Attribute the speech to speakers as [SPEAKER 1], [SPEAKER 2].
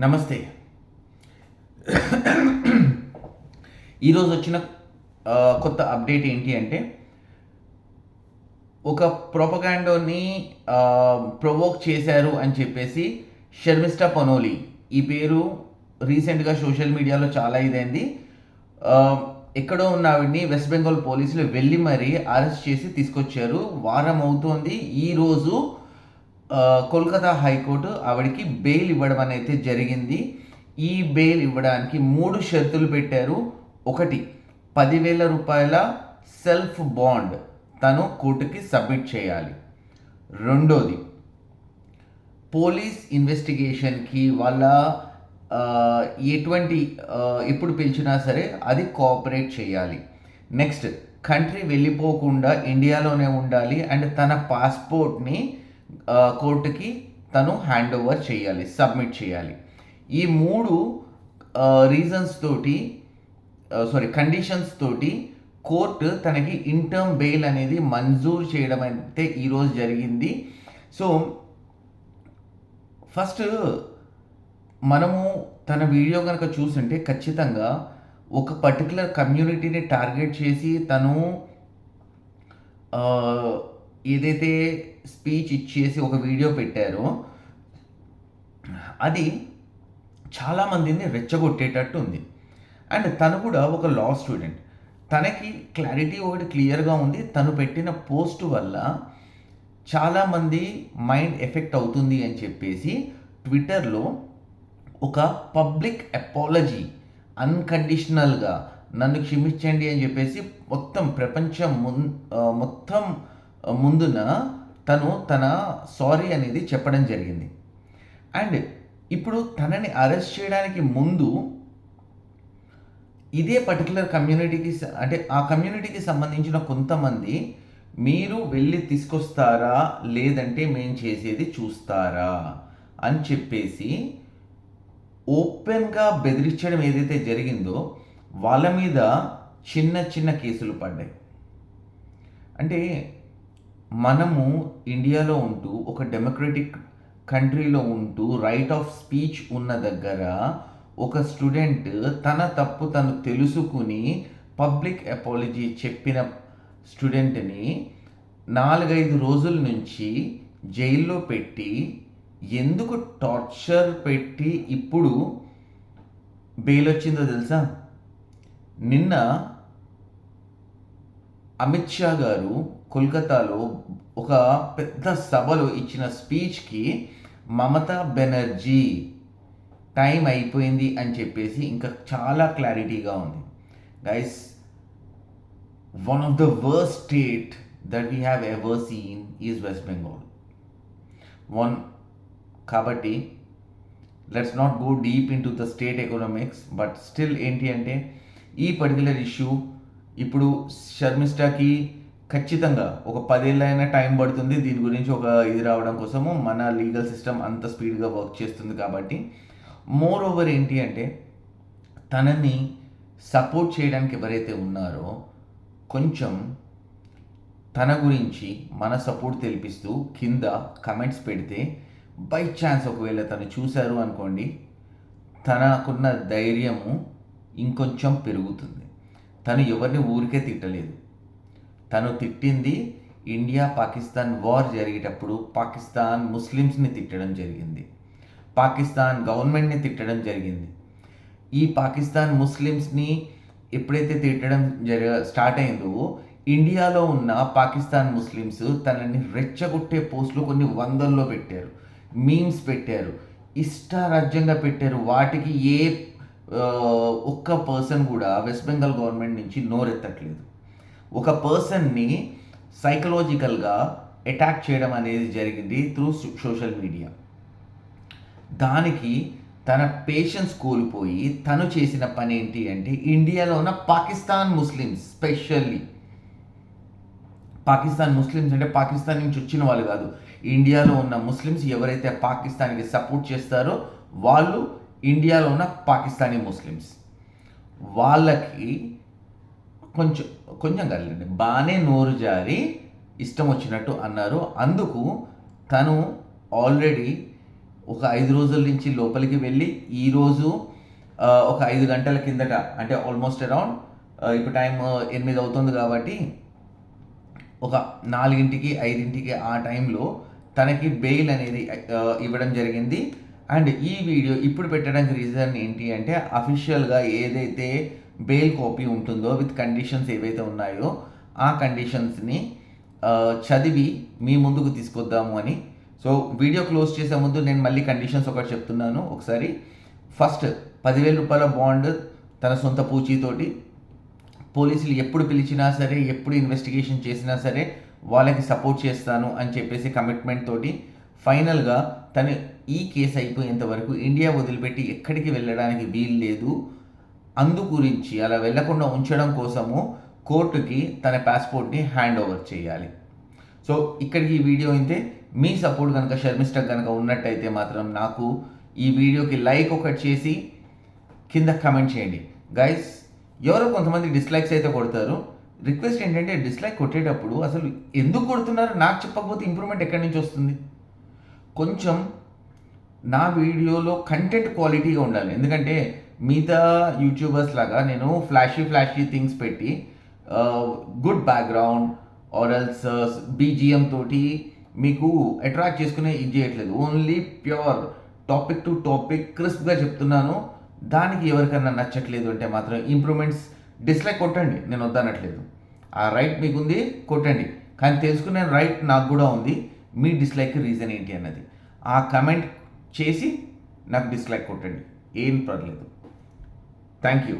[SPEAKER 1] నమస్తే. ఈరోజు వచ్చిన కొత్త అప్డేట్ ఏంటి అంటే, ఒక ప్రొపగాండోని ప్రొవోక్ చేశారు అని చెప్పేసి షర్మిస్టా పనోలి, ఈ పేరు రీసెంట్గా సోషల్ మీడియాలో చాలా ఇదైంది. ఎక్కడో ఉన్న ఆవిడ్ని వెస్ట్ బెంగాల్ పోలీసులు వెళ్ళి మరీ అరెస్ట్ చేసి తీసుకొచ్చారు. వారం అవుతోంది. ఈరోజు కోల్కతా హైకోర్టు ఆవిడకి బెయిల్ ఇవ్వడం అనేది జరిగింది. ఈ బెయిల్ ఇవ్వడానికి 3 షరతులు పెట్టారు. ఒకటి, 10,000 రూపాయల సెల్ఫ్ బాండ్ తను కోర్టుకి సబ్మిట్ చేయాలి. రెండోది, పోలీస్ ఇన్వెస్టిగేషన్కి వాళ్ళ ఎటువంటి ఎప్పుడు పిలిచినా సరే అది కోఆపరేట్ చేయాలి. నెక్స్ట్, కంట్రీ వెళ్ళిపోకుండా ఇండియాలోనే ఉండాలి అండ్ తన పాస్పోర్ట్ని కోర్టుకి తను హ్యాండ్ ఓవర్ చేయాలి, సబ్మిట్ చేయాలి. ఈ 3 రీజన్స్ తోటి కండిషన్స్ తోటి కోర్టు తనకి ఇంటర్మ్ బెయిల్ అనేది మంజూరు చేయడం అయితే ఈరోజు జరిగింది. సో ఫస్ట్ మనము తన వీడియో కనుక చూస్తుంటే ఖచ్చితంగా ఒక పర్టికులర్ కమ్యూనిటీని టార్గెట్ చేసి తను ఏదైతే స్పీచ్ ఇచ్చేసి ఒక వీడియో పెట్టారో అది చాలామందిని రెచ్చగొట్టేటట్టు ఉంది. అండ్ తను కూడా ఒక లా స్టూడెంట్, తనకి క్లారిటీ ఒకటి క్లియర్గా ఉంది. తను పెట్టిన పోస్ట్ వల్ల చాలామంది మైండ్ ఎఫెక్ట్ అవుతుంది అని చెప్పేసి ట్విట్టర్లో ఒక పబ్లిక్ అపాలజీ అన్కండిషనల్గా నన్ను క్షమించండి అని చెప్పేసి మొత్తం ప్రపంచం మొత్తం ముందున తన సారీ అనేది చెప్పడం జరిగింది. అండ్ ఇప్పుడు తనని అరెస్ట్ చేయడానికి ముందు ఇదే పర్టికులర్ కమ్యూనిటీకి అంటే ఆ కమ్యూనిటీకి సంబంధించిన కొంతమంది మీరు వెళ్ళి తీసుకొస్తారా లేదంటే మేము చేసేది చూస్తారా అని చెప్పేసి ఓపెన్గా బెదిరించడం ఏదైతే జరిగిందో వాళ్ళ మీద చిన్న చిన్న కేసులు పడ్డాయి. అంటే మనము ఇండియాలో ఉంటూ ఒక డెమోక్రటిక్ కంట్రీలో ఉంటూ రైట్ ఆఫ్ స్పీచ్ ఉన్న దగ్గర ఒక స్టూడెంట్ తన తప్పు తను తెలుసుకుని పబ్లిక్ అపాలజీ చెప్పిన స్టూడెంట్ని 4-5 రోజుల నుంచి జైల్లో పెట్టి ఎందుకు టార్చర్ పెట్టి ఇప్పుడు బెయిల్ వచ్చిందో తెలుసా? నిన్న అమిత్ షా గారు కోల్కతాలో ఒక పెద్ద సభలో ఇచ్చిన స్పీచ్కి మమతా బెనర్జీ టైం అయిపోయింది అని చెప్పేసి ఇంకా చాలా క్లారిటీగా ఉంది. Guys, one of the worst state that we have ever seen is West Bengal. కాబట్టి let's not go deep into the state economics, but still ఏంటి అంటే ఈ పర్టికులర్ ఇష్యూ ఇప్పుడు షర్మిస్టాకి ఖచ్చితంగా ఒక 10 ఏళ్ళైనా టైం పడుతుంది దీని గురించి ఒక ఇది రావడం కోసము. మన లీగల్ సిస్టమ్ అంత స్పీడ్గా వర్క్ చేస్తుంది కాబట్టి. మోర్ ఓవర్ ఏంటి అంటే తనని సపోర్ట్ చేయడానికి ఎవరైతే ఉన్నారో కొంచెం తన గురించి మన సపోర్ట్ తెలిపిస్తూ కింద కమెంట్స్ పెడితే బై ఛాన్స్ ఒకవేళ తను చూశారు అనుకోండి, తనకున్న ధైర్యము ఇంకొంచెం పెరుగుతుంది. తను ఎవరిని ఊరికే తిట్టలేదు. తను తిట్టింది ఇండియా పాకిస్తాన్ వార్ జరిగేటప్పుడు పాకిస్తాన్ ముస్లిమ్స్ని తిట్టడం జరిగింది, పాకిస్తాన్ గవర్నమెంట్ని తిట్టడం జరిగింది. ఈ పాకిస్తాన్ ముస్లిమ్స్ని ఎప్పుడైతే తిట్టడం స్టార్ట్ అయిందో ఇండియాలో ఉన్న పాకిస్తాన్ ముస్లిమ్స్ తనని రెచ్చగొట్టే పోస్టులు కొన్ని వందల్లో పెట్టారు, మీమ్స్ పెట్టారు, ఇష్టారాజ్యంగా పెట్టారు. వాటికి ఏ ఒక్క పర్సన్ కూడా వెస్ట్ బెంగాల్ గవర్నమెంట్ నుంచి నోరెత్తట్లేదు. ఒక పర్సన్ని సైకలాజికల్గా అటాక్ చేయడం అనేది జరిగింది త్రూ సోషల్ మీడియా. దానికి తన పేషెన్స్ కోల్పోయి తను చేసిన పని ఏంటి అంటే ఇండియాలో ఉన్న Pakistan Muslims, specially Pakistan Muslims అంటే పాకిస్తాన్ నుంచి వచ్చిన వాళ్ళు కాదు, ఇండియాలో ఉన్న ముస్లిమ్స్ ఎవరైతే పాకిస్తాన్కి సపోర్ట్ చేస్తారో వాళ్ళు ఇండియాలో ఉన్న పాకిస్తానీ ముస్లిమ్స్, వాళ్ళకి కొంచెం కదండి బాగానే నోరు జారి ఇష్టం వచ్చినట్టు అన్నారు. అందుకు తను ఆల్రెడీ ఒక 5 రోజుల నుంచి లోపలికి వెళ్ళి ఈరోజు ఒక 5 గంటల కిందట, అంటే ఆల్మోస్ట్ అరౌండ్ ఇప్పుడు టైం 8 అవుతుంది కాబట్టి ఒక 4కి 5కి ఆ టైంలో తనకి బెయిల్ అనేది ఇవ్వడం జరిగింది. అండ్ ఈ వీడియో ఇప్పుడు పెట్టడానికి రీజన్ ఏంటి అంటే, అఫీషియల్గా ఏదైతే బెయిల్ కాపీ ఉంటుందో విత్ కండిషన్స్ ఏవైతే ఉన్నాయో ఆ కండిషన్స్ని చదివి మీ ముందుకు తీసుకొద్దాము అని. సో వీడియో క్లోజ్ చేసే ముందు నేను మళ్ళీ కండిషన్స్ ఒకటి చెప్తున్నాను ఒకసారి. ఫస్ట్ 10,000 రూపాయల బాండ్ తన సొంత పూచీతోటి, పోలీసులు ఎప్పుడు పిలిచినా సరే, ఎప్పుడు ఇన్వెస్టిగేషన్ చేసినా సరే వాళ్ళకి సపోర్ట్ చేస్తాను అని చెప్పేసి కమిట్మెంట్ తోటి ఫైనల్గా తను ఈ కేసు అయిపోయేంత వరకు ఇండియా వదిలిపెట్టి ఎక్కడికి వెళ్ళడానికి వీలు లేదు. అందు గురించి అలా వెళ్లకుండా ఉంచడం కోసము కోర్టుకి తన పాస్పోర్ట్ని హ్యాండ్ ఓవర్ చేయాలి. సో ఇక్కడికి ఈ వీడియో అయితే మీ సపోర్ట్ కనుక షర్మిస్టక్ కనుక ఉన్నట్టయితే మాత్రం నాకు ఈ వీడియోకి లైక్ ఒకటి చేసి కింద కమెంట్ చేయండి. గైస్, ఎవరో కొంతమంది డిస్లైక్స్ అయితే కొడతారు. రిక్వెస్ట్ ఏంటంటే డిస్లైక్ కొట్టేటప్పుడు అసలు ఎందుకు కొడుతున్నారు నాకు చెప్పకపోతే ఇంప్రూవ్మెంట్ ఎక్కడి నుంచి వస్తుంది? కొంచెం నా వీడియోలో కంటెంట్ క్వాలిటీగా ఉండాలి. ఎందుకంటే మిగతా యూట్యూబర్స్ లాగా నేను ఫ్లాషీ థింగ్స్ పెట్టి గుడ్ బ్యాక్గ్రౌండ్ ఆర్ఎల్స్ బీజిఎం తోటి మీకు అట్రాక్ట్ చేసుకునే ఇది చేయట్లేదు. Only pure topic to topic క్రిస్ప్గా చెప్తున్నాను. దానికి ఎవరికైనా నచ్చట్లేదు అంటే మాత్రం ఇంప్రూవ్మెంట్స్ డిస్లైక్ కొట్టండి, నేను వద్దనట్లేదు. ఆ రైట్ మీకుంది, కొట్టండి. కానీ తెలుసుకునే రైట్ నాకు కూడా ఉంది. మీ డిస్లైక్ రీజన్ ఏంటి అన్నది ఆ కమెంట్ చేసి నాకు డిస్లైక్ కొట్టండి, ఏం పర్లేదు. Thank you.